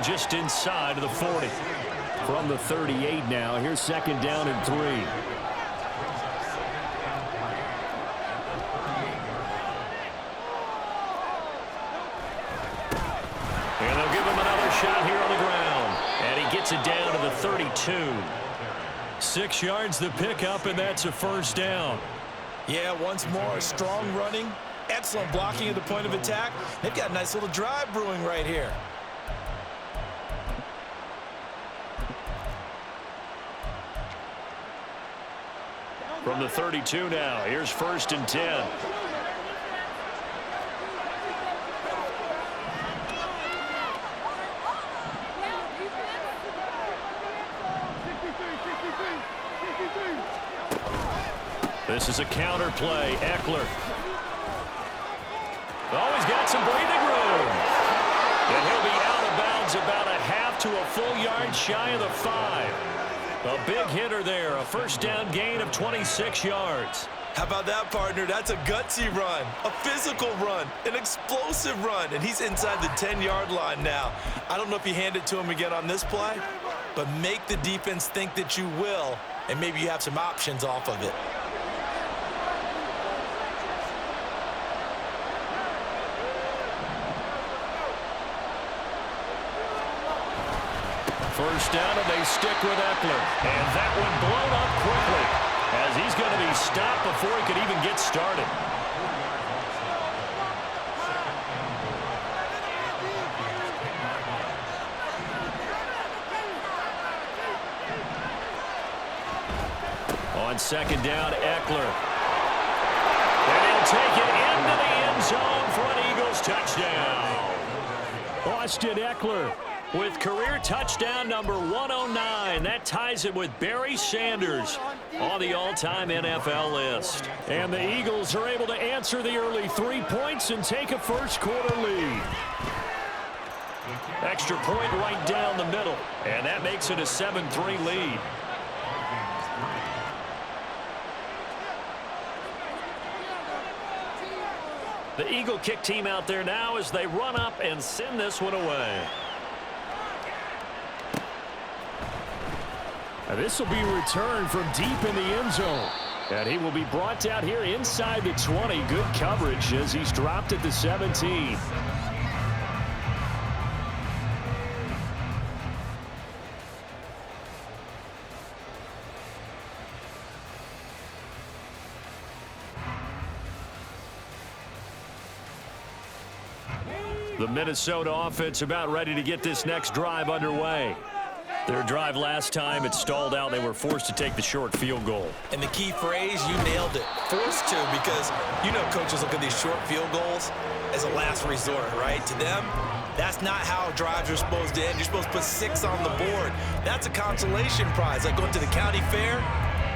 in just inside of the 40. From the 38 now, here's second down and 3. And they'll give him another shot here on the ground. And he gets it down to the 32. 6 yards the pickup, and that's a first down. Yeah, once more, strong running, excellent blocking at the point of attack. They've got a nice little drive brewing right here. From the 32 now, here's first and 10. This is a counter play. Eckler. Oh, he's got some breathing room. And he'll be out of bounds about a half to a full yard shy of the 5. A big hitter there. A first down gain of 26 yards. How about that, partner? That's a gutsy run, a physical run, an explosive run, and he's inside the 10-yard line now. I don't know if you hand it to him again on this play, but make the defense think that you will, and maybe you have some options off of it. First down, and they stick with Eckler. And that one blown up quickly, as he's going to be stopped before he could even get started. On second down, Eckler. And he'll take it into the end zone for an Eagles touchdown. Austin Eckler with career touchdown number 109. That ties it with Barry Sanders on the all-time NFL list. And the Eagles are able to answer the early 3 points and take a first-quarter lead. Extra point right down the middle, and that makes it a 7-3 lead. The Eagle kick team out there now as they run up and send this one away. This will be returned from deep in the end zone. And he will be brought out here inside the 20. Good coverage as he's dropped at the 17. The Minnesota offense about ready to get this next drive underway. Their drive last time, it stalled out. They were forced to take the short field goal. And the key phrase, you nailed it. Forced to, because you know coaches look at these short field goals as a last resort, right? To them, that's not how drives are supposed to end. You're supposed to put 6 on the board. That's a consolation prize. Like going to the county fair,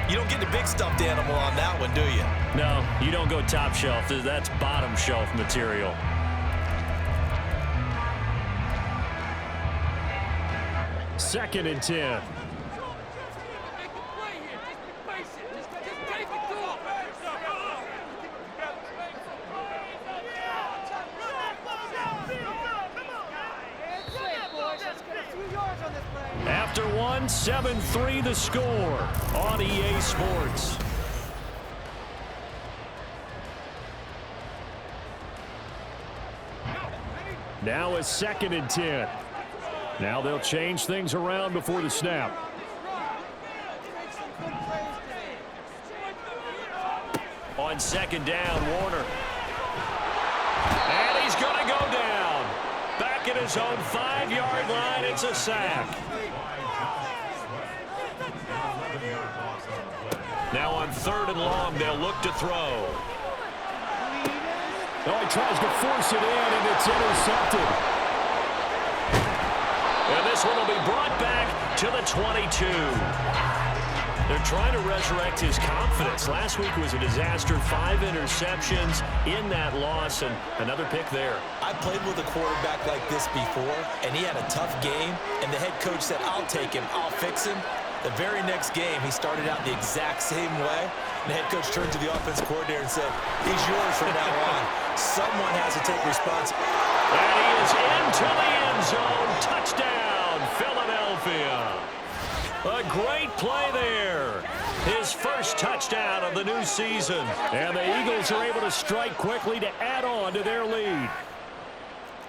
you don't get the big stuffed animal on that one, do you? No, you don't go top shelf. That's bottom shelf material. Second and 10. After one, 7-3 the score on EA Sports. Now a second and 10. Now they'll change things around before the snap. On second down, Warner. And he's going to go down. Back at his own 5-yard line, it's a sack. Now on third and long, they'll look to throw. Oh, he tries to force it in, and it's intercepted. And this one will be brought back to the 22. They're trying to resurrect his confidence. Last week was a disaster. 5 interceptions in that loss, and another pick there. I played with a quarterback like this before, and he had a tough game, and the head coach said, I'll take him, I'll fix him. The very next game, he started out the exact same way. And the head coach turned to the offense coordinator and said, he's yours from now on. Someone has to take responsibility. And he is into the end zone. Touchdown. Philadelphia. A great play there. His first touchdown of the new season. And the Eagles are able to strike quickly to add on to their lead.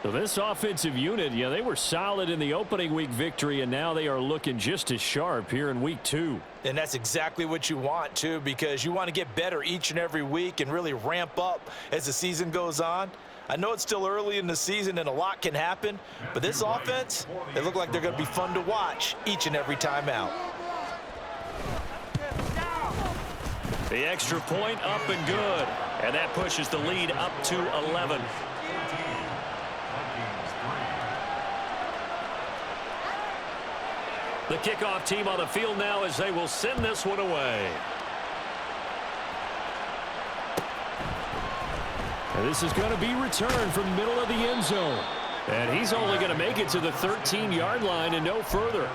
So this offensive unit, yeah, they were solid in the opening week victory, and now they are looking just as sharp here in week 2. And that's exactly what you want, too, because you want to get better each and every week and really ramp up as the season goes on. I know it's still early in the season and a lot can happen, but this offense, they look like they're going to be fun to watch each and every time out. The extra point up and good, and that pushes the lead up to 11. The kickoff team on the field now as they will send this one away. And this is going to be returned from the middle of the end zone. And he's only going to make it to the 13-yard line and no further.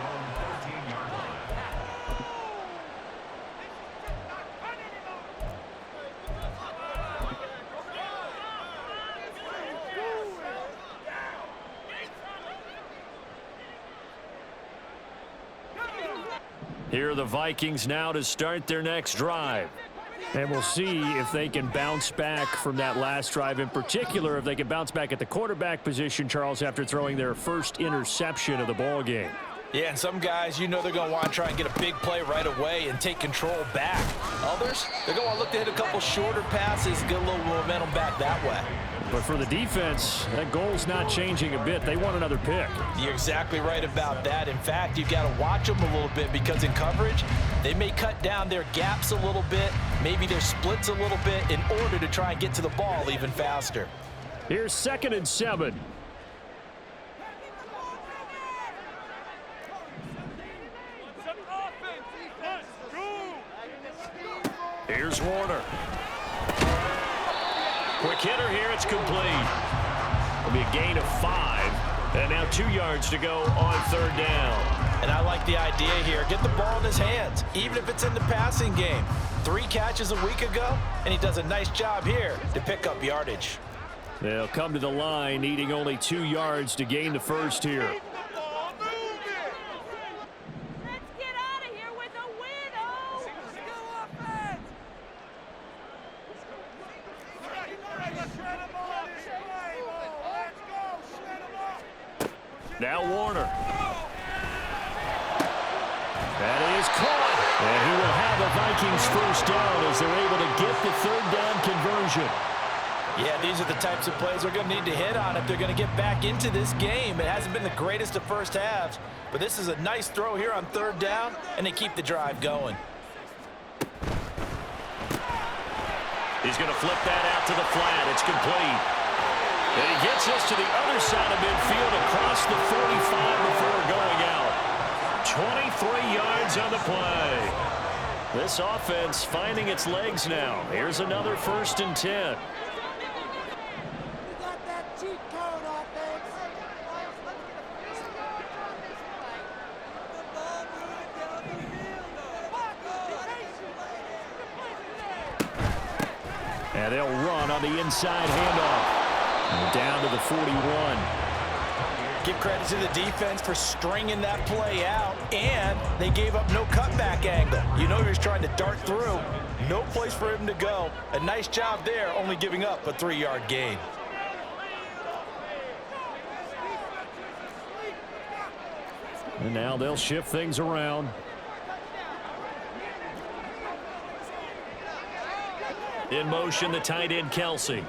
Here are the Vikings now to start their next drive. And we'll see if they can bounce back from that last drive. In particular, if they can bounce back at the quarterback position, Charles, after throwing their first interception of the ball game. Yeah, and some guys, you know they're going to want to try and get a big play right away and take control back. Others, they're going to want to look to hit a couple shorter passes, get a little momentum back that way. But for the defense, that goal's not changing a bit. They want another pick. You're exactly right about that. In fact, you've got to watch them a little bit because in coverage, they may cut down their gaps a little bit, maybe their splits a little bit in order to try and get to the ball even faster. Here's 2nd and 7. Here's Warner. Quick hitter here, it's complete. It'll be a gain of 5. And now 2 yards to go on 3rd down. And I like the idea here. Get the ball in his hands, even if it's in the passing game. 3 catches a week ago, and he does a nice job here to pick up yardage. They'll come to the line, needing only 2 yards to gain the first here. Now Warner. That is caught. And he will have a Vikings first down as they're able to get the 3rd down conversion. Yeah, these are the types of plays they're going to need to hit on if they're going to get back into this game. It hasn't been the greatest of first halves, but this is a nice throw here on 3rd down, and they keep the drive going. He's going to flip that out to the flat. It's complete. And he gets us to the other side of midfield across the 45 before going out. 23 yards on the play. This offense finding its legs now. Here's another 1st and 10. And they'll run on the inside handoff. Down to the 41. Give credit to the defense for stringing that play out, and they gave up no cutback angle. You know he was trying to dart through. No place for him to go. A nice job there, only giving up a 3-yard gain. And now they'll shift things around. In motion, the tight end, Kelsey.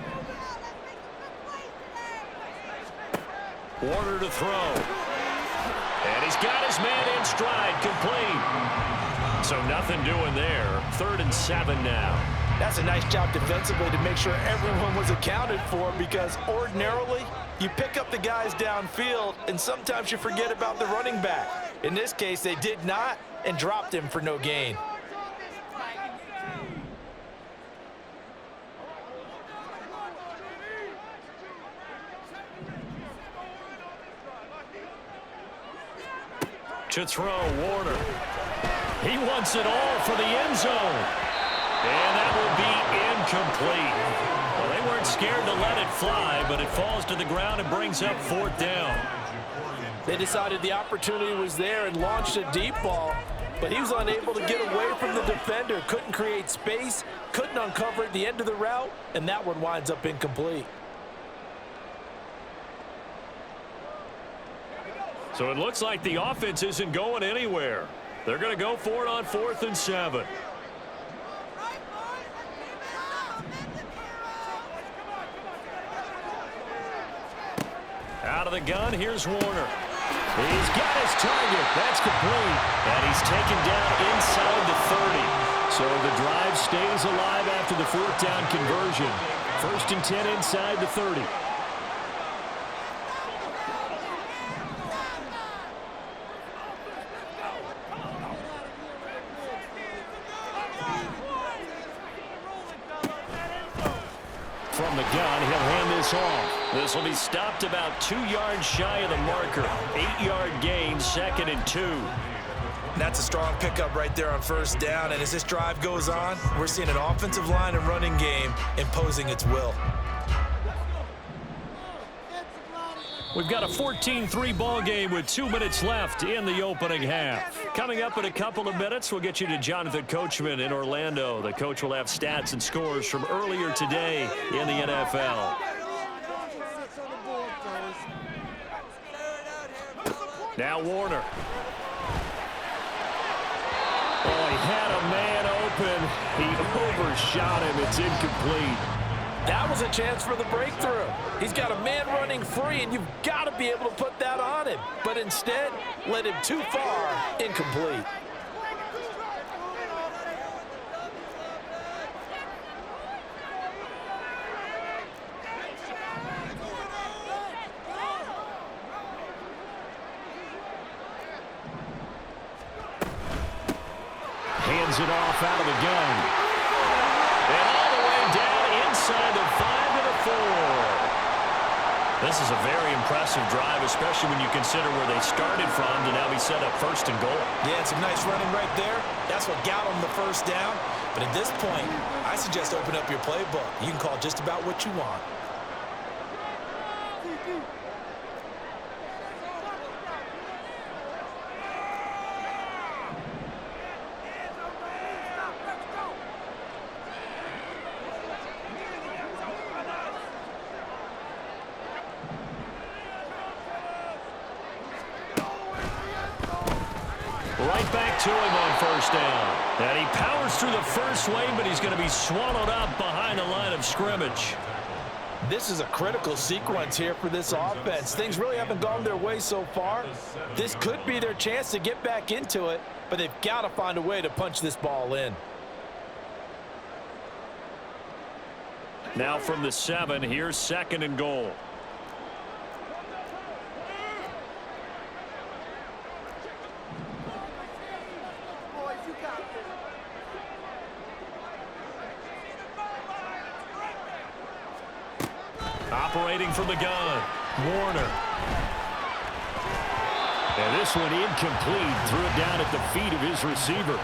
Warner to throw. And he's got his man in stride, complete. So nothing doing there. 3rd and 7 now. That's a nice job defensively to make sure everyone was accounted for, because ordinarily you pick up the guys downfield and sometimes you forget about the running back. In this case, they did not and dropped him for no gain. To throw, Warner. He wants it all for the end zone. And that will be incomplete. Well, they weren't scared to let it fly, but it falls to the ground and brings up 4th down. They decided the opportunity was there and launched a deep ball, but he was unable to get away from the defender, couldn't create space, couldn't uncover at the end of the route, and that one winds up incomplete. So it looks like the offense isn't going anywhere. They're going to go for it on 4th and 7. Out of the gun, here's Warner. He's got his target. That's complete. And he's taken down inside the 30. So the drive stays alive after the 4th down conversion. 1st and 10 inside the 30. From the gun, he'll hand this off. This will be stopped about 2 yards shy of the marker. 8-yard gain, 2nd and 2. That's a strong pickup right there on 1st down, and as this drive goes on, we're seeing an offensive line and running game imposing its will. We've got a 14-3 ball game with 2 minutes left in the opening half. Coming up in a couple of minutes, we'll get you to Jonathan Coachman in Orlando. The coach will have stats and scores from earlier today in the NFL. Now Warner. Oh, he had a man open. He overshot him. It's incomplete. That was a chance for the breakthrough. He's got a man running free, and you've got to be able to put that on him. But instead, led him too far, incomplete. Hands it off out of the gun. And all the way down inside the 5 to the 4. This is a very impressive drive, especially when you consider where they started from to now be set up 1st and goal. Yeah, some nice running right there. That's what got them the 1st down. But at this point, I suggest open up your playbook. You can call just about what you want. Right back to him on 1st down. And he powers through the first lane, but he's going to be swallowed up behind the line of scrimmage. This is a critical sequence here for this offense. Things really haven't gone their way so far. This could be their chance to get back into it, but they've got to find a way to punch this ball in. Now from the 7, here's 2nd and goal. Operating from the gun, Warner. And this one incomplete. Threw it down at the feet of his receiver.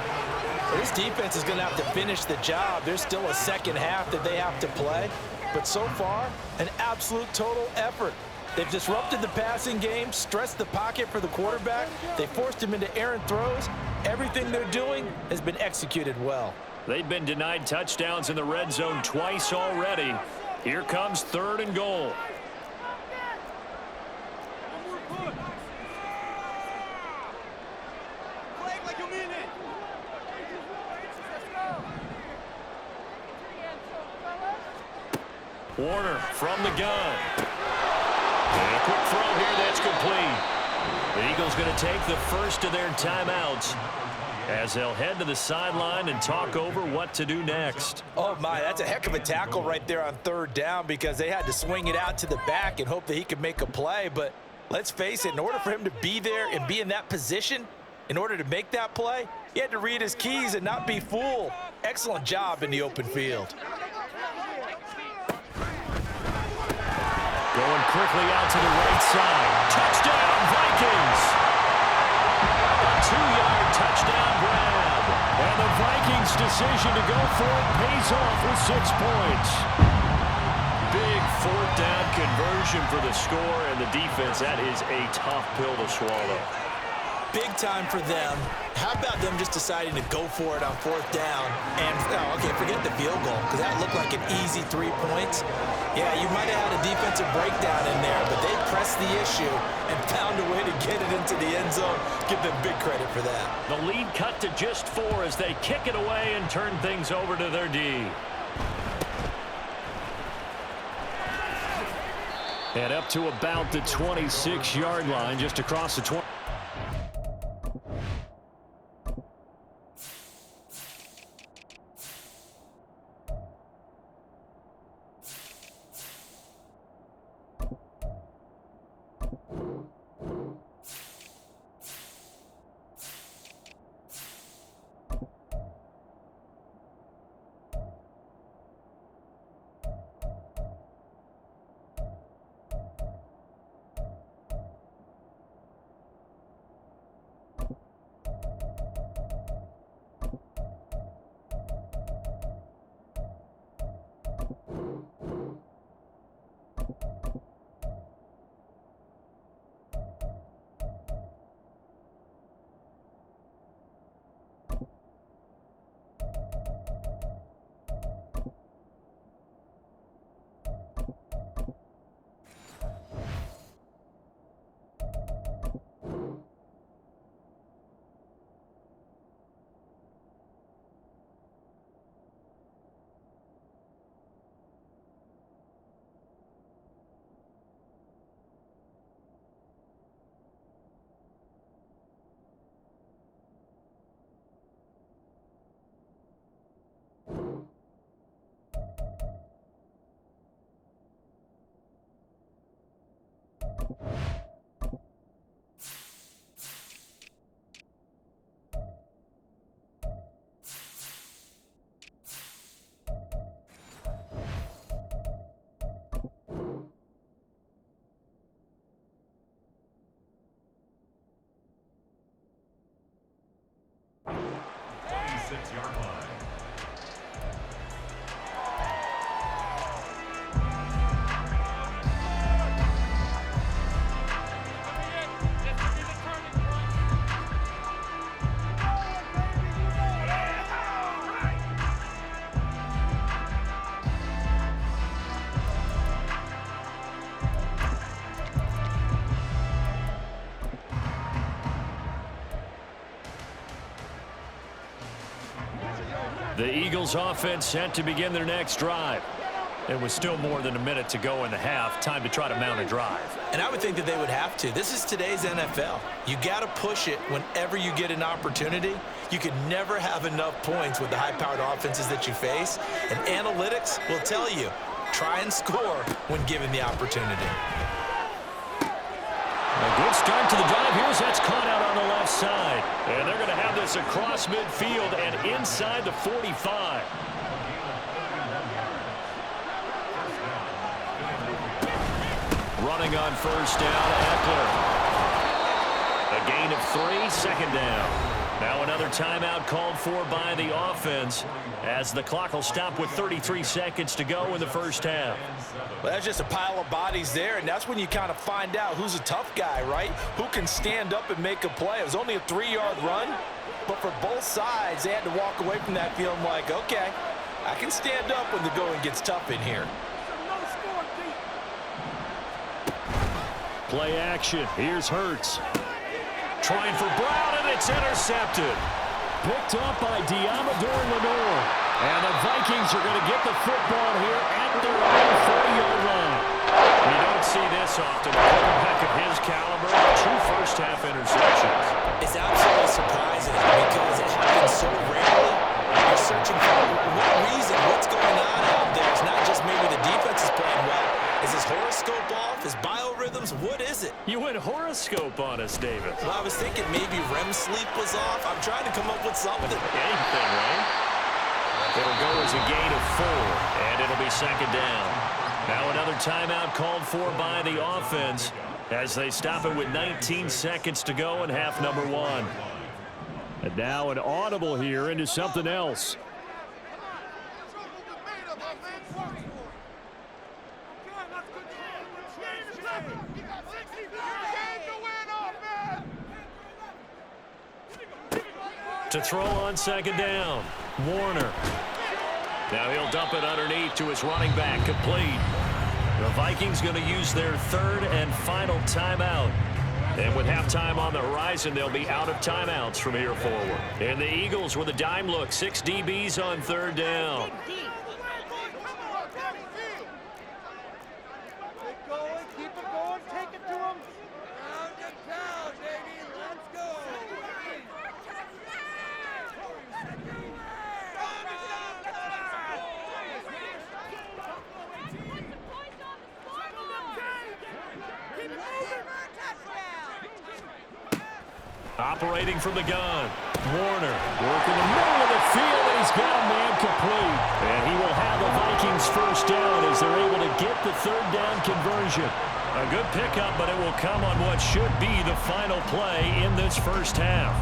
This defense is going to have to finish the job. There's still a second half that they have to play. But so far, an absolute total effort. They've disrupted the passing game, stressed the pocket for the quarterback. They forced him into errant throws. Everything they're doing has been executed well. They've been denied touchdowns in the red zone twice already. Here comes 3rd and goal. Warner from the gun. And a quick throw here, that's complete. The Eagles going to take the first of their timeouts as they'll head to the sideline and talk over what to do next. Oh, my, that's a heck of a tackle right there on 3rd down because they had to swing it out to the back and hope that he could make a play. But let's face it, in order for him to be there and be in that position, in order to make that play, he had to read his keys and not be fooled. Excellent job in the open field. Going quickly out to the right side. Touchdown, Vikings! A 2-yard touchdown grab. And the Vikings' decision to go for it pays off with 6 points. big fourth down conversion for the score, and the defense, that is a tough pill to swallow. Big time for them. How about them just deciding to go for it on fourth down? And, okay, forget the field goal, because that looked like an easy 3 points. Yeah, you might have had a defensive breakdown in there, but they pressed the issue and found a way to get it into the end zone. Give them big credit for that. The lead cut to just 4 as they kick it away and turn things over to their D. And up to about the 26-yard line, just across the 20. The Eagles offense set to begin their next drive. It was still more than a minute to go in the half. Time to try to mount a drive. And I would think that they would have to. This is today's NFL. You got to push it whenever you get an opportunity. You could never have enough points with the high-powered offenses that you face. And analytics will tell you, try and score when given the opportunity. A good start to the drive. Here's that's caught out on the left side. And they're going to have this across midfield and inside the 45. Running on first down, Eckler. A gain of 3, second down. Now another timeout called for by the offense as the clock will stop with 33 seconds to go in the first half. Well, that's just a pile of bodies there, and that's when you kind of find out who's a tough guy, right? Who can stand up and make a play. It was only a 3-yard run, but for both sides, they had to walk away from that feeling like, okay, I can stand up when the going gets tough in here. Play action. Here's Hurts. Trying for Brown, and it's intercepted. Picked up by Diamador Lenore. And the Vikings are going to get the football here at their own 40-yard line. You don't see this often. A quarterback of his caliber, 2 first-half interceptions. It's absolutely surprising because it happens so rarely. You're searching for what reason, what's going on out there. It's not just maybe the defense is playing well. Is his horoscope off? His biorhythms? What is it? You went horoscope on us, David. Well, I was thinking maybe REM sleep was off. I'm trying to come up with something. Anything, right? It'll go as a gain of 4, and it'll be second down. Now another timeout called for by the offense as they stop it with 19 seconds to go in half number 1. And now an audible here into something else. To throw on second down, Warner. Now he'll dump it underneath to his running back, complete. The Vikings going to use their third and final timeout. And with halftime on the horizon, they'll be out of timeouts from here forward. And the Eagles with a dime look, 6 DBs on third down. Operating from the gun, Warner working the middle of the field, and he's got a man complete. And he will have the Vikings first down as they're able to get the third down conversion. A good pickup, but it will come on what should be the final play in this first half.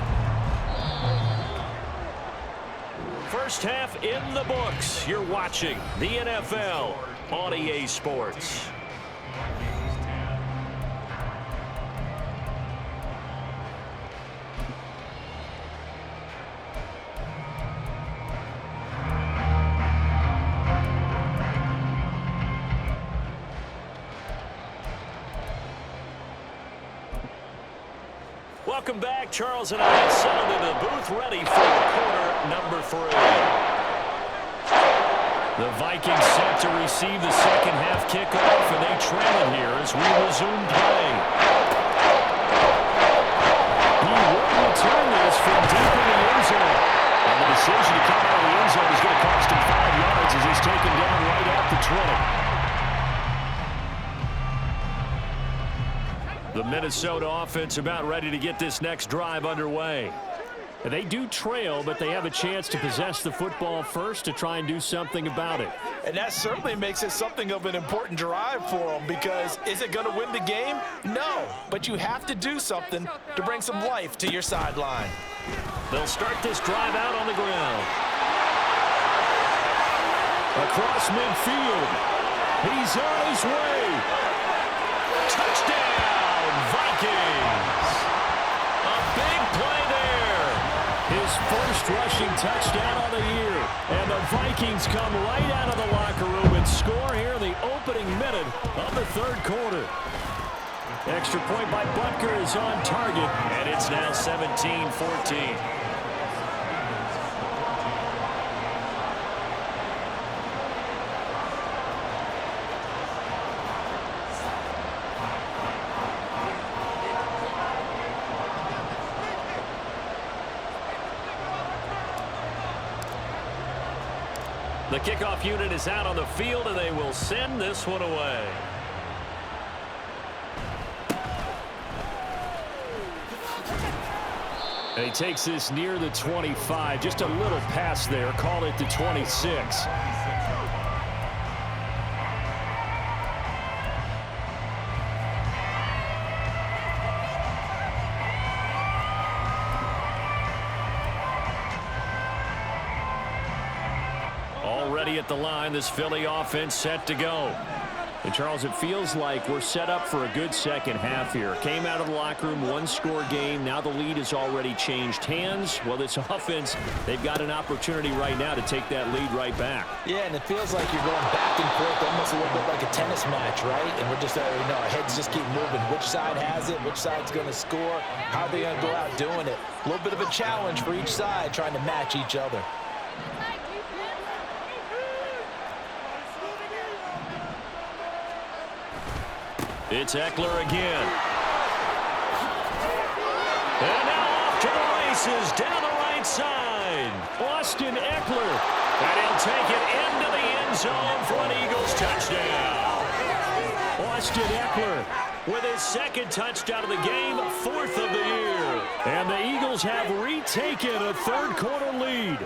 First half in the books. You're watching the NFL on EA Sports. Welcome back. Charles and I settled into the booth ready for quarter number 3. The Vikings set to receive the second half kickoff, and they trail it here as we resume play. He will return this from deep in the end zone. And the decision to come out of the end zone is going to cost him 5 yards as he's taken down right at the 20. The Minnesota offense about ready to get this next drive underway. They do trail, but they have a chance to possess the football first to try and do something about it. And that certainly makes it something of an important drive for them, because is it going to win the game? No, but you have to do something to bring some life to your sideline. They'll start this drive out on the ground. Across midfield. He's on his way. Touchdown! Vikings. A big play there. His first rushing touchdown of the year. And the Vikings come right out of the locker room and score here in the opening minute of the third quarter. Extra point by Butker is on target, and it's now 17-14. The kickoff unit is out on the field, and they will send this one away. And he takes this near the 25. Just a little pass there. Call it the 26. Already at the line, this Philly offense set to go. And Charles, it feels like we're set up for a good second half here. Came out of the locker room, one-score game. Now the lead has already changed hands. Well, this offense, they've got an opportunity right now to take that lead right back. Yeah, and it feels like you're going back and forth, almost a little bit like a tennis match, right? And we're just, our heads just keep moving. Which side has it? Which side's going to score? How are they going to go out doing it? A little bit of a challenge for each side, trying to match each other. It's Eckler again. And now off to the races down the right side. Austin Eckler. And he'll take it into the end zone for an Eagles touchdown. Austin Eckler with his second touchdown of the game, 4th of the year. And the Eagles have retaken a third quarter lead.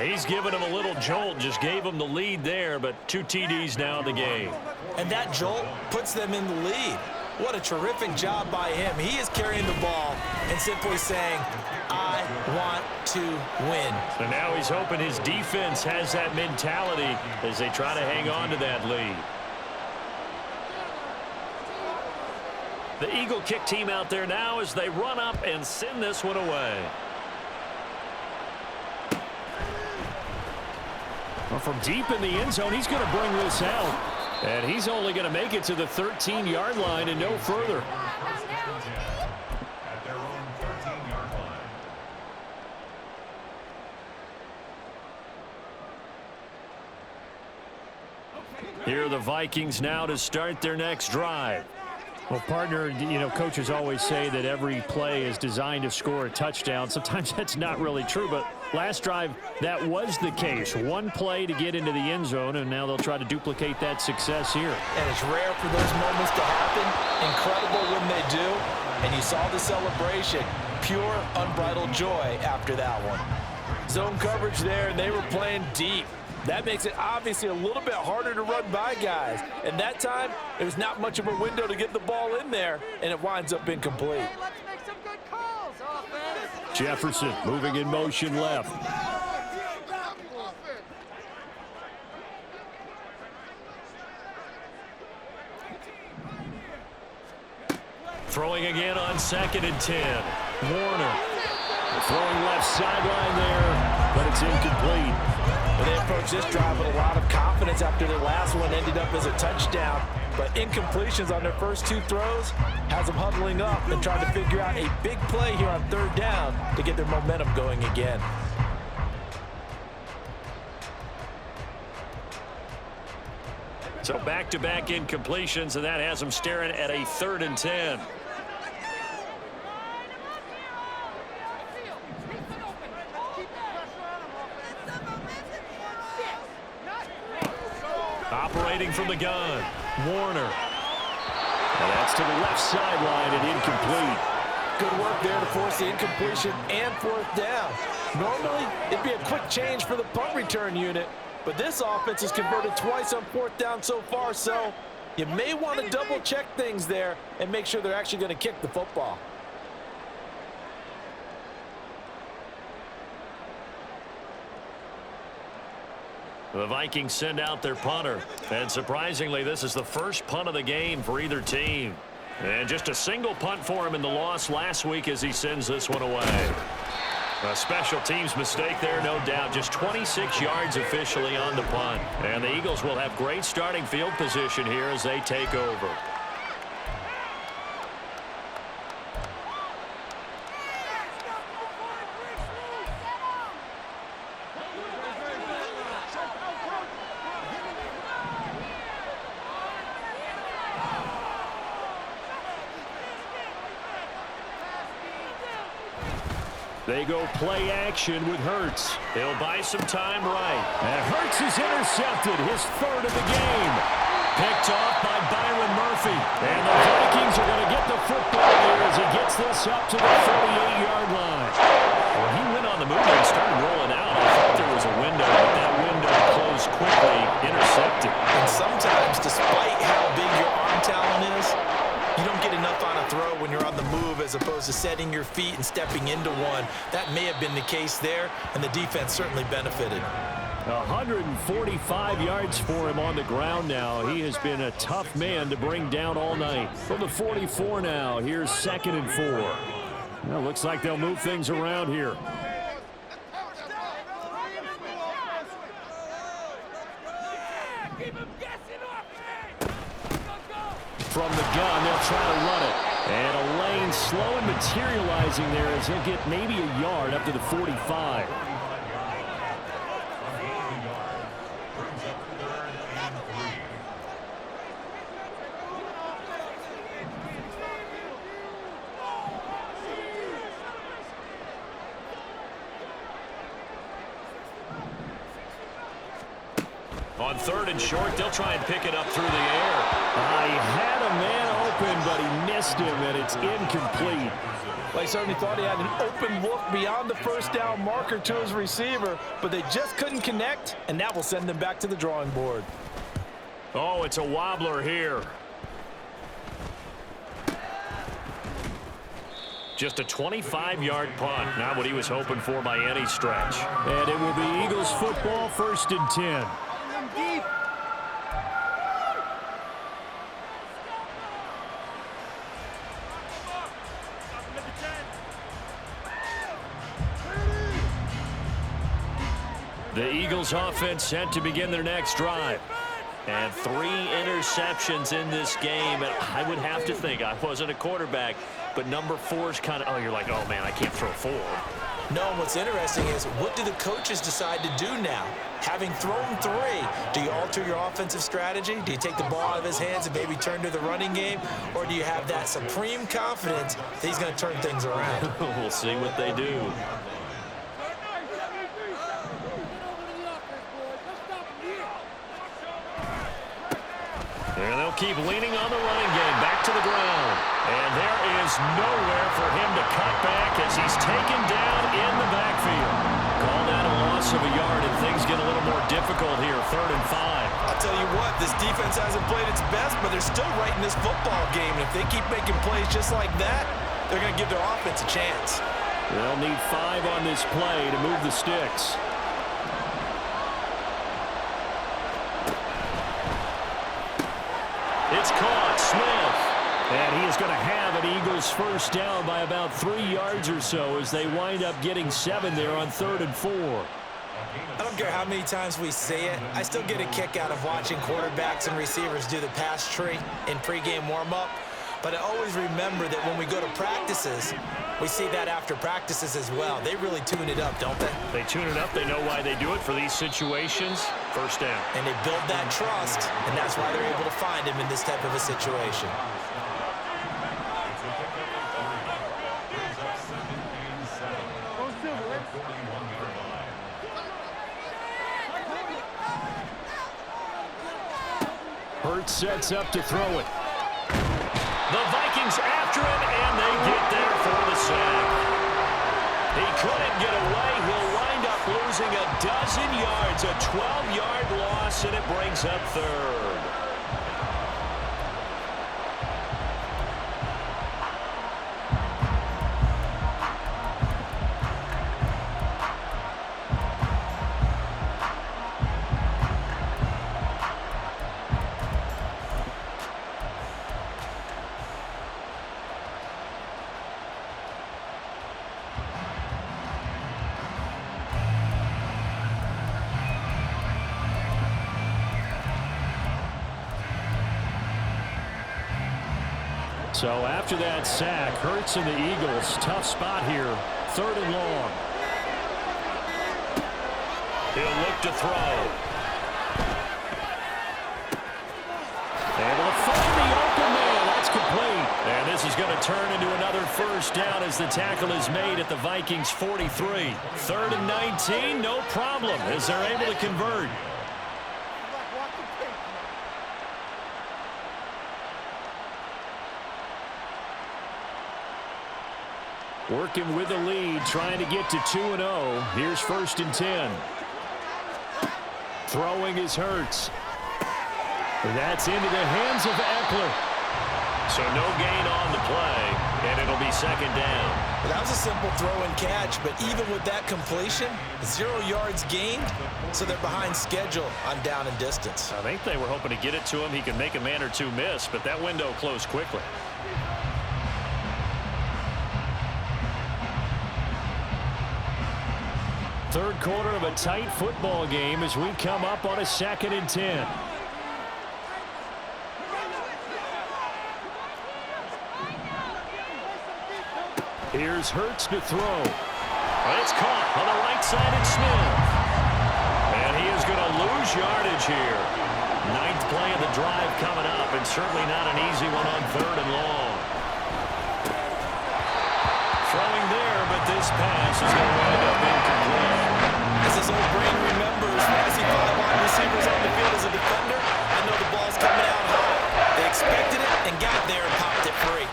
He's given him a little jolt, just gave him the lead there, but 2 TDs now in the game. And that jolt puts them in the lead. What a terrific job by him. He is carrying the ball and simply saying, I want to win. And now he's hoping his defense has that mentality as they try to hang on to that lead. The Eagle kick team out there now as they run up and send this one away. Well, from deep in the end zone, he's going to bring this out. And he's only going to make it to the 13-yard line and no further. Here are the Vikings now to start their next drive. Well, partner, you know, coaches always say that every play is designed to score a touchdown. Sometimes that's not really true, but last drive, that was the case. One play to get into the end zone, and now they'll try to duplicate that success here. And it's rare for those moments to happen. Incredible when they do. And you saw the celebration. Pure, unbridled joy after that one. Zone coverage there, and they were playing deep. That makes it obviously a little bit harder to run by guys. And that time, there's not much of a window to get the ball in there, and it winds up incomplete. Hey, let's make some good calls, offense. Jefferson moving in motion left. Throwing again on 2nd and 10. Warner throwing left sideline there, but it's incomplete. Well, they approach this drive with a lot of confidence after their last one ended up as a touchdown. But incompletions on their first 2 throws has them huddling up and trying to figure out a big play here on 3rd down to get their momentum going again. So back-to-back incompletions, and that has them staring at a 3rd and 10. Operating from the gun, Warner. And that's to the left sideline and incomplete. Good work there to force the incompletion and 4th down. Normally, it'd be a quick change for the punt return unit, but this offense has converted twice on 4th down so far, so you may want to double-check things there and make sure they're actually going to kick the football. The Vikings send out their punter. And surprisingly, this is the first punt of the game for either team. And just a single punt for him in the loss last week as he sends this one away. A special teams mistake there, no doubt. Just 26 yards officially on the punt. And the Eagles will have great starting field position here as they take over. They go play action with Hurts. He'll buy some time right. And Hurts is intercepted, his 3rd of the game. Picked off by Byron Murphy. And the Vikings are going to get the football here as he gets this up to the 48-yard line. Well, he went on the move and started rolling out. I thought there was a window, but that window closed quickly, intercepted. And sometimes, despite how big your arm talent is, you don't get enough on a throw when you're on the move as opposed to setting your feet and stepping into one. That may have been the case there, and the defense certainly benefited. 145 yards for him on the ground now. He has been a tough man to bring down all night. From the 44 now, here's 2nd and 4. Well, looks like they'll move things around here. From the gun, they'll try to run it. And a lane slow and materializing there as he'll get maybe a yard up to the 45. On 3rd and short, they'll try and pick it up through the air. He had a man open, but he missed him, and it's incomplete. Well, he certainly thought he had an open look beyond the 1st down marker to his receiver, but they just couldn't connect, and that will send them back to the drawing board. Oh, it's a wobbler here. Just a 25-yard punt, not what he was hoping for by any stretch. And it will be Eagles football, 1st and 10. Deep. The Eagles offense set to begin their next drive. And 3 interceptions in this game. And I would have to think, I wasn't a quarterback, but number 4 is kind of, oh, you're like, oh, man, I can't throw 4. No, what's interesting is what do the coaches decide to do now? Having thrown 3, do you alter your offensive strategy? Do you take the ball out of his hands and maybe turn to the running game? Or do you have that supreme confidence that he's going to turn things around? We'll see what they do. And they'll keep leaning on the running game. Back to the ground. And there is nowhere for him to cut back as he's taken down in the backfield. Call that a loss of a yard, and things get a little more difficult here. 3rd and 5. I'll tell you what, this defense hasn't played its best, but they're still right in this football game. And if they keep making plays just like that, they're going to give their offense a chance. They'll need 5 on this play to move the sticks. It's caught. Smith. And he is going to have an Eagles first down by about 3 yards or so as they wind up getting 7 there on 3rd and 4. I don't care how many times we say it, I still get a kick out of watching quarterbacks and receivers do the pass tree in pregame warm-up. But I always remember that when we go to practices, we see that after practices as well. They really tune it up, don't they? They tune it up. They know why they do it for these situations. First down. And they build that trust, and that's why they're able to find him in this type of a situation. Hurts sets up to throw it. The Vikings after him, and they get there for the sack. He couldn't get away. He'll wind up losing a dozen yards, a 12-yard loss, and it brings up 3rd. So after that sack, Hurts and the Eagles, tough spot here, 3rd and long. He'll look to throw. Able to find the open man. That's complete. And this is going to turn into another first down as the tackle is made at the Vikings 43. 3rd and 19, no problem as they're able to convert. Working with the lead, trying to get to 2-0. Here's 1st and 10. Throwing is Hurts. That's into the hands of Eckler. So no gain on the play, and it'll be 2nd down. Well, that was a simple throw and catch, but even with that completion, 0 yards gained, so they're behind schedule on down and distance. I think they were hoping to get it to him. He can make a man or two miss, but that window closed quickly. Third quarter of a tight football game as we come up on a 2nd and 10. Here's Hurts to throw. It's caught on the right side of Smith. And he is going to lose yardage here. 9th play of the drive coming up, and certainly not an easy one on 3rd and long. Throwing there, but this pass is going to wind up incomplete. As this old brain remembers, when I see 5 wide receivers on the field as a defender, I know the ball's coming out high. They expected it and got there and popped it free.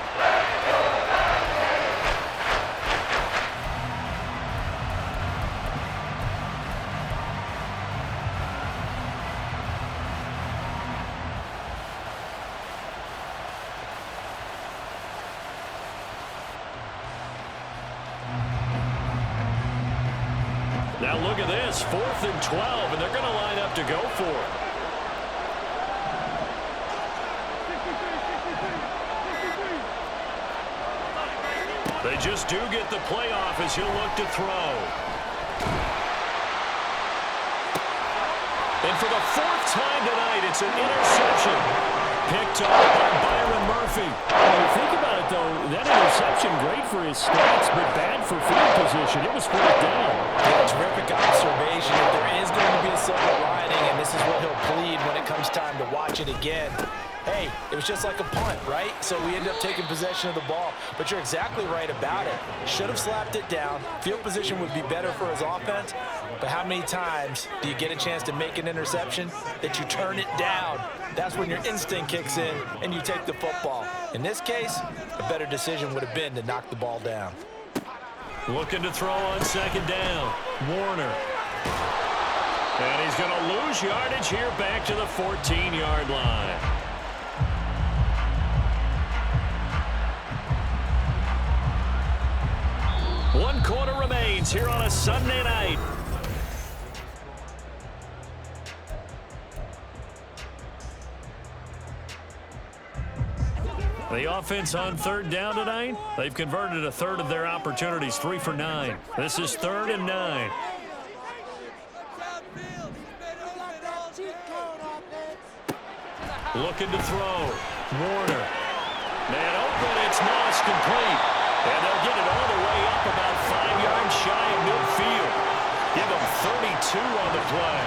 Now look at this, 4th and 12, and they're going to line up to go for it. They just do get the playoff as he'll look to throw. And for the fourth time tonight, it's an interception. Picked off by Byron Murphy. When you think about it, though, that interception, great for his stats, but bad for field position. It was fourth down. Yeah, terrific observation. If there is going to be a silver lining, and this is what he'll plead when it comes time to watch it again, hey, it was just like a punt, right? So we end up taking possession of the ball. But you're exactly right about it. Should have slapped it down. Field position would be better for his offense. But how many times do you get a chance to make an interception that you turn it down? That's when your instinct kicks in and you take the football. In this case, a better decision would have been to knock the ball down. Looking to throw on second down. Warner. And he's going to lose yardage here back to the 14-yard line. One quarter remains here on a Sunday night. The offense on third down tonight, they've converted a third of their opportunities, 3 for 9. This is 3rd and 9. Looking to throw. Warner. Man open, it's Moss complete. And they'll get it all the way up about 5 yards shy of midfield. Give them 32 on the play.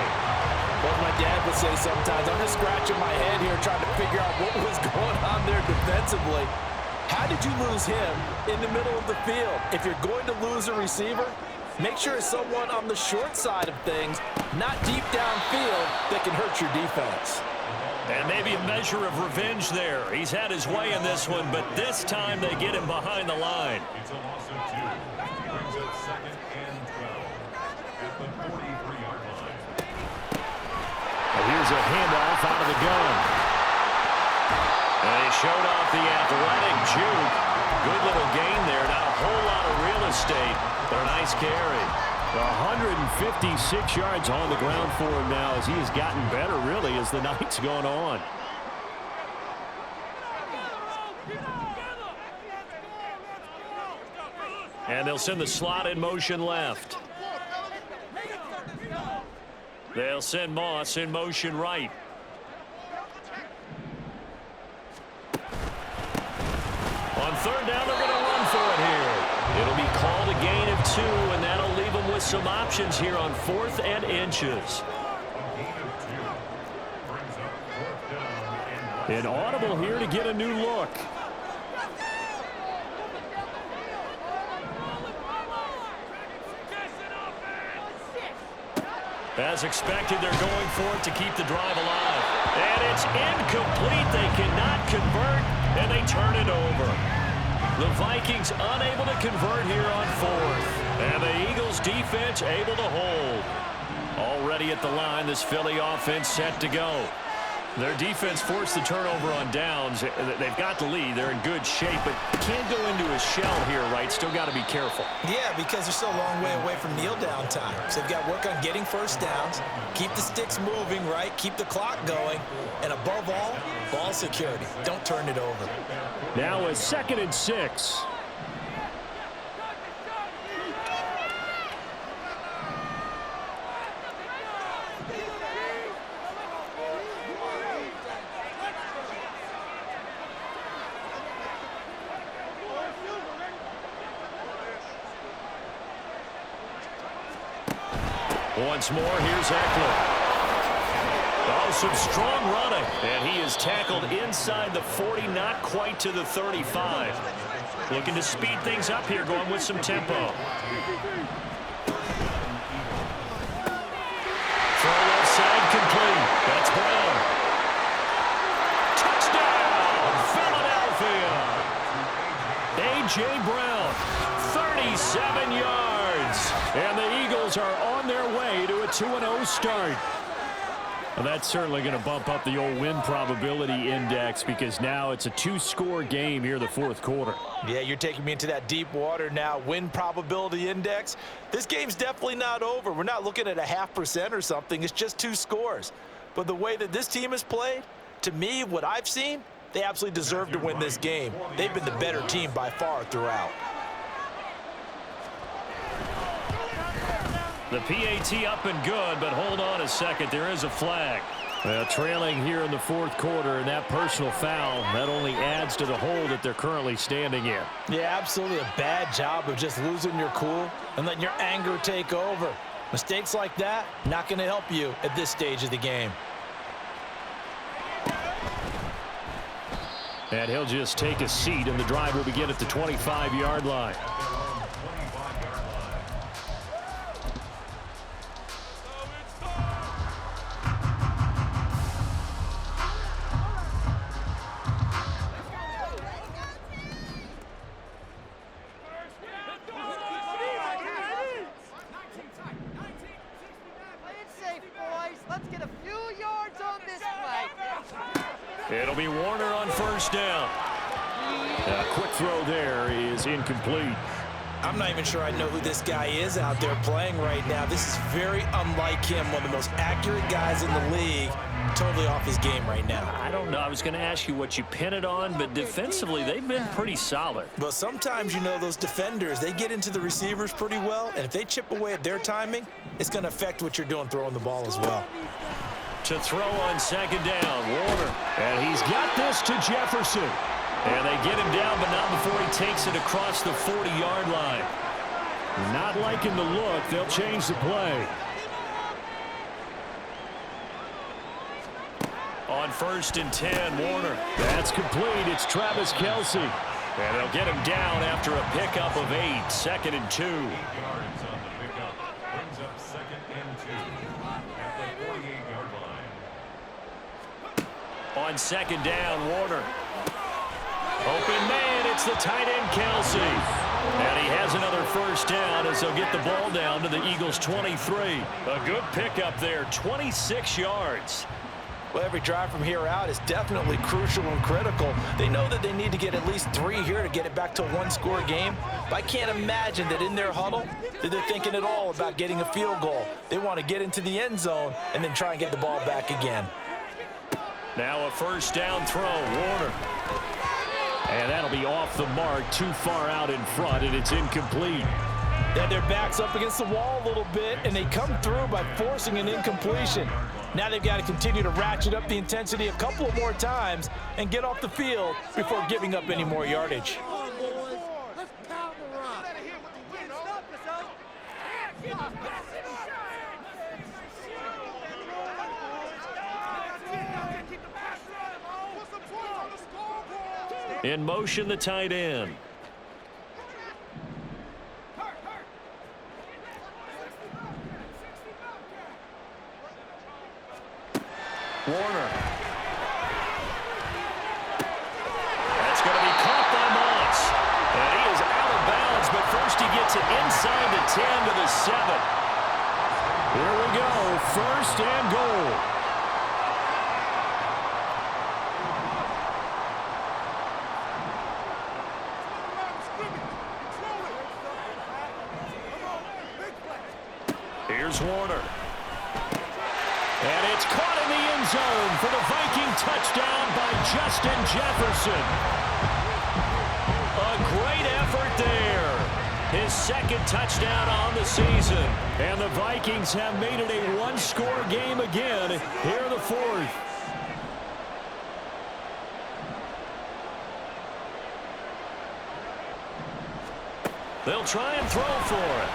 What my dad would say sometimes, I'm just scratching my head here trying to figure out what was going on there defensively. How did you lose him in the middle of the field? If you're going to lose a receiver, make sure it's someone on the short side of things, not deep downfield, that can hurt your defense. And maybe a measure of revenge there. He's had his way in this one, but this time they get him behind the line. Here's a handoff out of the gun. And he showed off the athletic juke. Good little gain there. Not a whole lot of real estate, but a nice carry. 156 yards on the ground for him now as he has gotten better, really, as the night's gone on. And they'll send the slot in motion left. They'll send Moss in motion right. On third down, they're going to run for it here. It'll be called a gain of 2, and that'll leave them with some options here on 4th and inches. An audible here to get a new look. As expected, they're going for it to keep the drive alive. And it's incomplete. They cannot convert, and they turn it over. The Vikings unable to convert here on 4th. And the Eagles defense able to hold. Already at the line, this Philly offense set to go. Their defense forced the turnover on downs. They've got the lead. They're in good shape, but can't go into a shell here, right? Still got to be careful. Yeah, because they're still a long way away from kneel down time. So they've got to work on getting first downs, keep the sticks moving, right? Keep the clock going. And above all, ball security. Don't turn it over. Now a 2nd and 6. Once more, here's Eckler. Oh, some strong running. And he is tackled inside the 40, not quite to the 35. Looking to speed things up here, going with some tempo. Throw left side complete. That's Brown. Touchdown, Philadelphia. A.J. Brown, 37 yards. And the Eagles are on their way to a 2-0 start. Well, that's certainly going to bump up the old win probability index because now it's a 2-score game here in the 4th quarter. Yeah, you're taking me into that deep water now. Win probability index. This game's definitely not over. We're not looking at a 0.5% or something. It's just 2 scores. But the way that this team has played, to me, what I've seen, they absolutely deserve to win this game. They've been the better team by far throughout. The PAT up and good, but hold on a second. There is a flag. Trailing here in the fourth quarter, and that personal foul, that only adds to the hole that they're currently standing in. Yeah, absolutely a bad job of just losing your cool and letting your anger take over. Mistakes like that, not going to help you at this stage of the game. And he'll just take a seat, and the drive will begin at the 25-yard line. It'll be Warner on first down. A quick throw there is incomplete. I'm not even sure I know who this guy is out there playing right now. This is very unlike him, one of the most accurate guys in the league. Totally off his game right now. I don't know. I was going to ask you what you pin it on, but defensively, they've been pretty solid. But sometimes, you know, those defenders, they get into the receivers pretty well, and if they chip away at their timing, it's going to affect what you're doing throwing the ball as well. To throw on second down, Warner. And he's got this to Jefferson. And they get him down, but not before he takes it across the 40-yard line. Not liking the look. They'll change the play. On 1st and 10, Warner. That's complete. It's Travis Kelce. And they'll get him down after a pickup of 8. 2nd and 2. On second down, Warner. Open man, it's the tight end, Kelce. And he has another first down as they'll get the ball down to the Eagles' 23. A good pickup there, 26 yards. Well, every drive from here out is definitely crucial and critical. They know that they need to get at least 3 here to get it back to a one-score game. But I can't imagine that in their huddle that they're thinking at all about getting a field goal. They want to get into the end zone and then try and get the ball back again. Now a first down throw, Warner. And that'll be off the mark, too far out in front, and it's incomplete. Then their back's up against the wall a little bit, and they come through by forcing an incompletion. Now they've got to continue to ratchet up the intensity a couple of more times and get off the field before giving up any more yardage. In motion, the tight end. Warner. That's going to be caught by Moss. And he is out of bounds, but first he gets it inside the 10 to the 7. Here we go, 1st and goal. Here's Warner. And it's caught in the end zone for the Viking touchdown by Justin Jefferson. A great effort there. His 2nd touchdown on the season. And the Vikings have made it a one-score game again here in the 4th. They'll try and throw for it.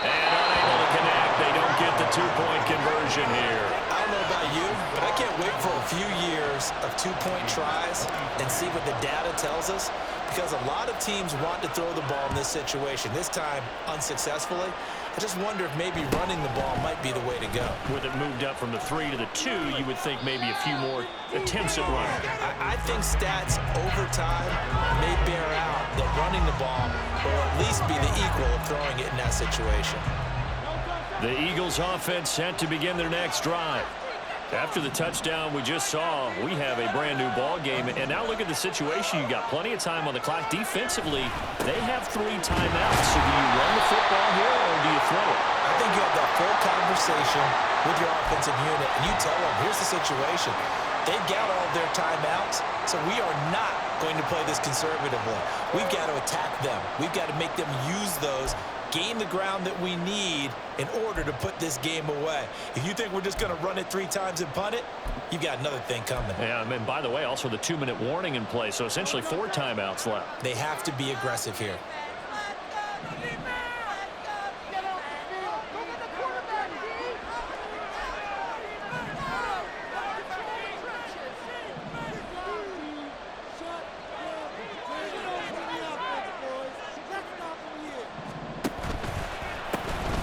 And unable to connect. They don't get the 2-point conversion here. I don't know about you, but I can't wait for a few years of 2-point tries and see what the data tells us, because a lot of teams want to throw the ball in this situation. This time, unsuccessfully. I just wonder if maybe running the ball might be the way to go. With it moved up from the 3 to the 2, you would think maybe a few more attempts at running. I think stats over time may bear out that running the ball will at least be the equal of throwing it in that situation. The Eagles offense set to begin their next drive. After the touchdown we just saw, we have a brand new ball game. And now look at the situation. You got plenty of time on the clock. Defensively, they have 3 timeouts. So do you run the football here or do you throw it? I think you have that full conversation with your offensive unit, and you tell them, here's the situation. They've got all their timeouts, so we are not going to play this conservatively. We've got to attack them. We've got to make them use those, gain the ground that we need in order to put this game away. If you think we're just going to run it 3 times and punt it, you've got another thing coming. Yeah, and by the way, also the 2-minute warning in play, so essentially 4 timeouts left. They have to be aggressive here.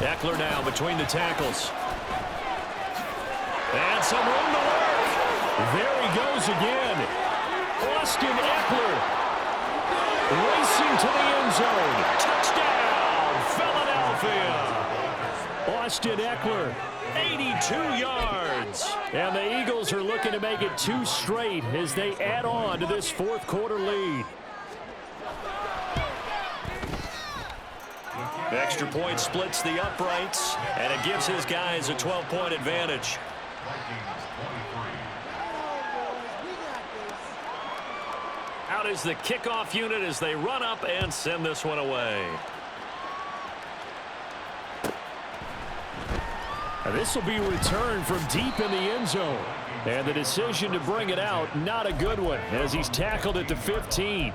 Eckler now between the tackles. And some room to work. There he goes again. Austin Eckler racing to the end zone. Touchdown, Philadelphia. Austin Eckler, 82 yards. And the Eagles are looking to make it 2 straight as they add on to this 4th quarter lead. Extra point splits the uprights, and it gives his guys a 12-point advantage. Out is the kickoff unit as they run up and send this one away. And this will be returned from deep in the end zone. And the decision to bring it out, not a good one, as he's tackled at the 15.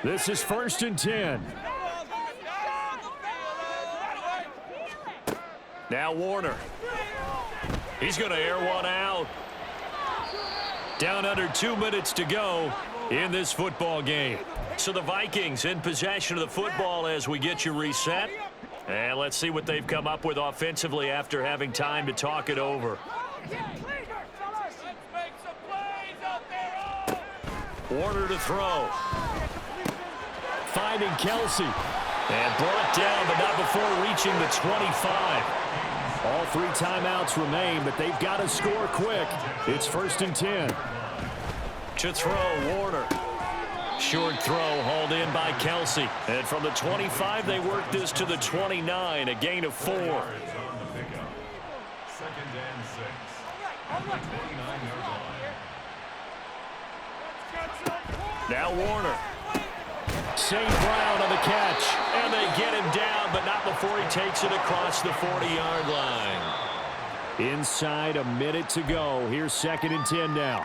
This is 1st and 10. Now Warner. He's going to air one out. Down under 2 minutes to go in this football game. So the Vikings in possession of the football as we get you reset. And let's see what they've come up with offensively after having time to talk it over. Warner to throw. Finding Kelsey. And brought down, but not before reaching the 25. All 3 timeouts remain, but they've got to score quick. It's 1st and 10. To throw, Warner. Short throw hauled in by Kelsey. And from the 25, they work this to the 29, a gain of 4. Now Warner. St. Brown on the catch, and they get him down, but not before he takes it across the 40-yard line. Inside a minute to go. Here's 2nd and 10 now.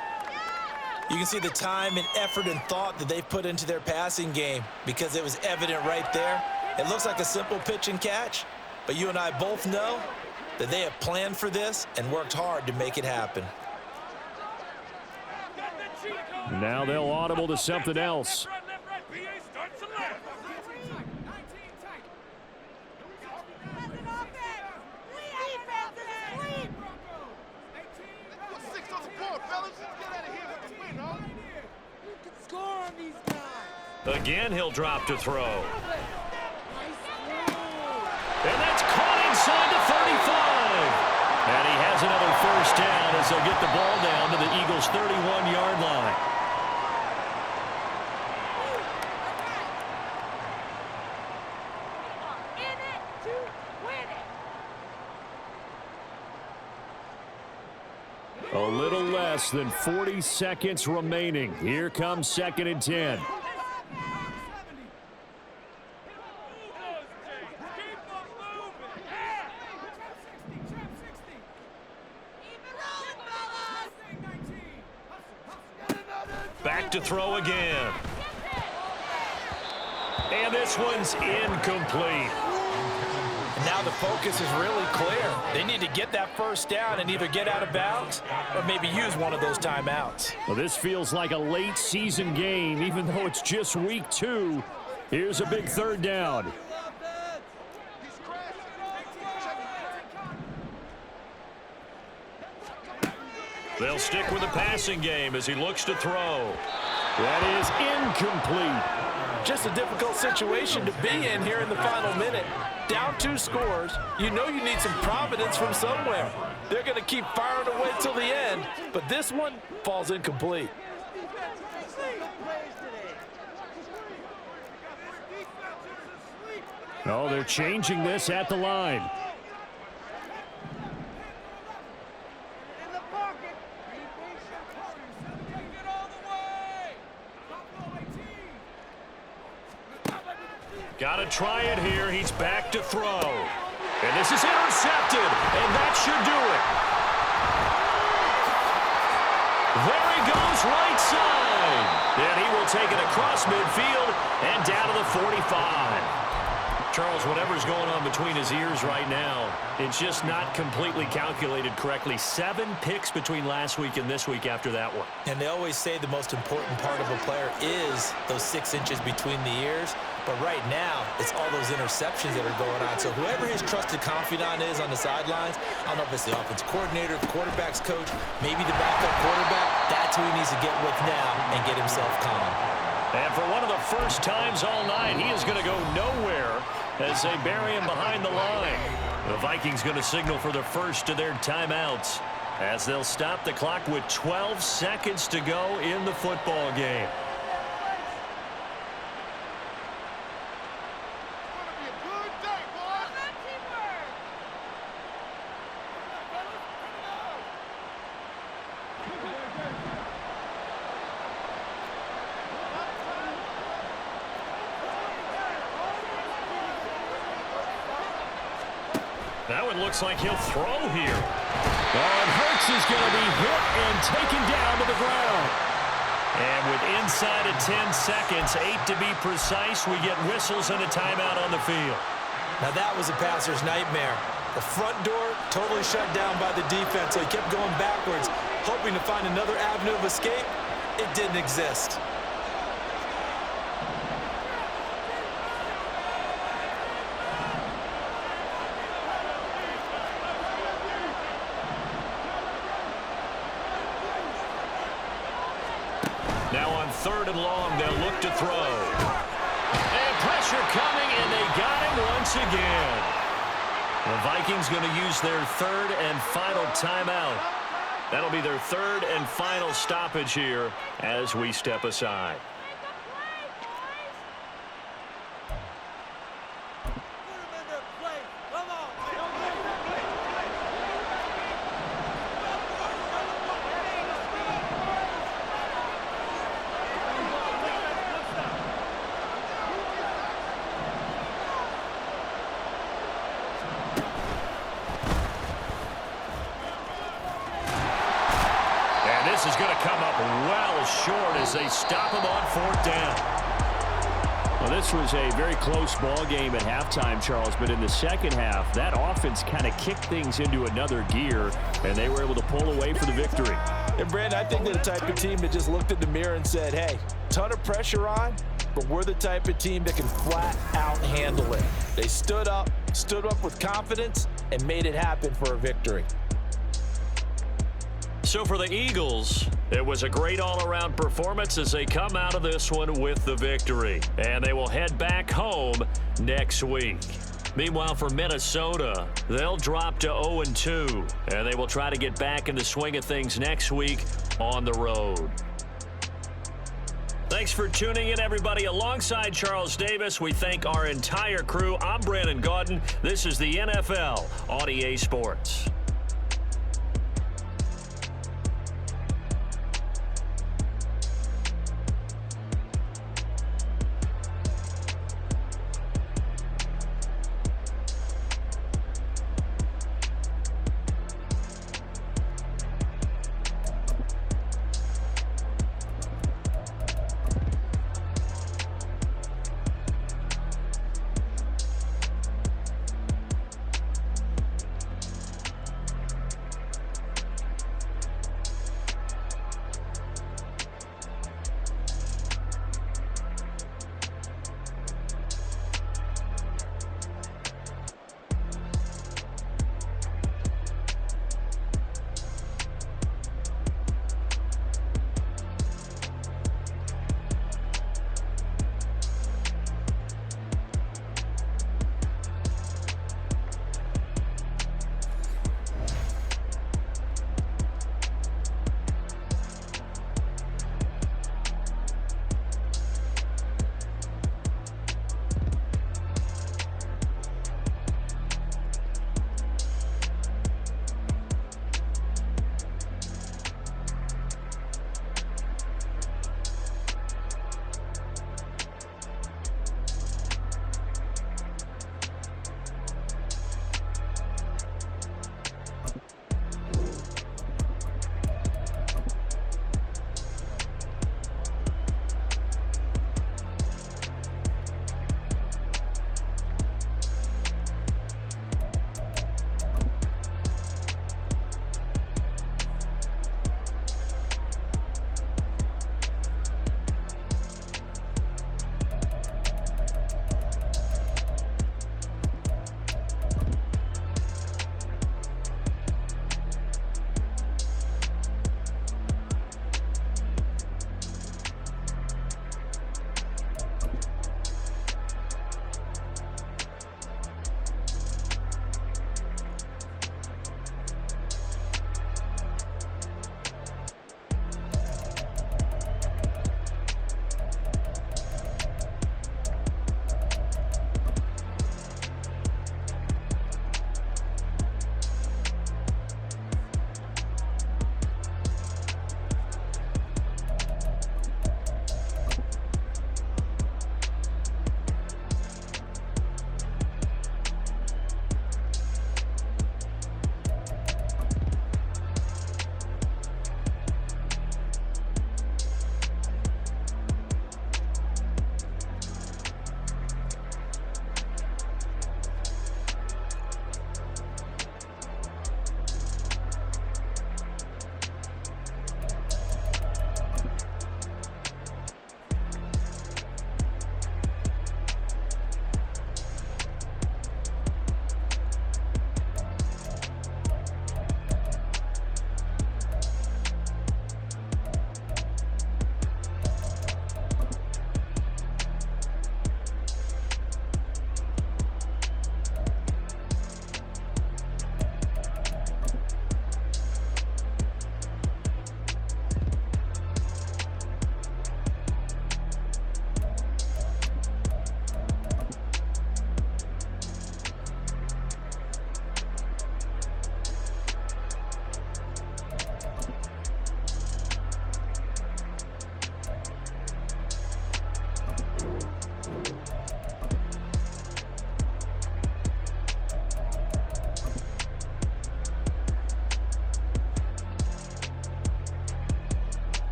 You can see the time and effort and thought that they've put into their passing game because it was evident right there. It looks like a simple pitch and catch, but you and I both know that they have planned for this and worked hard to make it happen. Now they'll audible to something else. Again, he'll drop to throw. And that's caught inside the 35. And he has another 1st down as they'll get the ball down to the Eagles' 31-yard line. A little less than 40 seconds remaining. Here comes 2nd and 10. Back to throw again. And this one's incomplete. Now the focus is really clear. They need to get that 1st down and either get out of bounds or maybe use one of those timeouts. Well, this feels like a late season game, even though it's just week 2. Here's a big 3rd down. They'll stick with the passing game as he looks to throw. That is incomplete. Just a difficult situation to be in here in the final minute. Down 2 scores. You know you need some providence from somewhere. They're going to keep firing away till the end, but this one falls incomplete. Oh, they're changing this at the line. Got to try it here. He's back to throw. And this is intercepted, and that should do it. There he goes, right side. And he will take it across midfield and down to the 45. Charles, whatever's going on between his ears right now, it's just not completely calculated correctly. 7 picks between last week and this week after that one. And they always say the most important part of a player is those 6 inches between the ears. But right now, it's all those interceptions that are going on. So whoever his trusted confidant is on the sidelines, I don't know if it's the offense coordinator, the quarterback's coach, maybe the backup quarterback, that's who he needs to get with now and get himself calm. And for one of the first times all night, he is going to go nowhere as they bury him behind the line. The Vikings going to signal for the first of their timeouts as they'll stop the clock with 12 seconds to go in the football game. Now it looks like he'll throw here. And Hurts is going to be hit and taken down to the ground. And with inside of 10 seconds, 8 to be precise, we get whistles and a timeout on the field. Now that was a passer's nightmare. The front door totally shut down by the defense, so he kept going backwards, hoping to find another avenue of escape. It didn't exist. Now on 3rd and long, they'll look to throw. And pressure coming, and they got him once again. The Vikings going to use their 3rd and final timeout. That'll be their 3rd and final stoppage here as we step aside. This is going to come up well short as they stop him on 4th down. Well, this was a very close ball game at halftime, Charles, but in the second half, that offense kind of kicked things into another gear, and they were able to pull away for the victory. And, Brandon, I think they're the type of team that just looked in the mirror and said, hey, ton of pressure on, but we're the type of team that can flat out handle it. They stood up with confidence, and made it happen for a victory. So for the Eagles, it was a great all-around performance as they come out of this one with the victory. And they will head back home next week. Meanwhile, for Minnesota, they'll drop to 0-2. And they will try to get back in the swing of things next week on the road. Thanks for tuning in, everybody. Alongside Charles Davis, we thank our entire crew. I'm Brandon Gaudin. This is the NFL on EA Sports.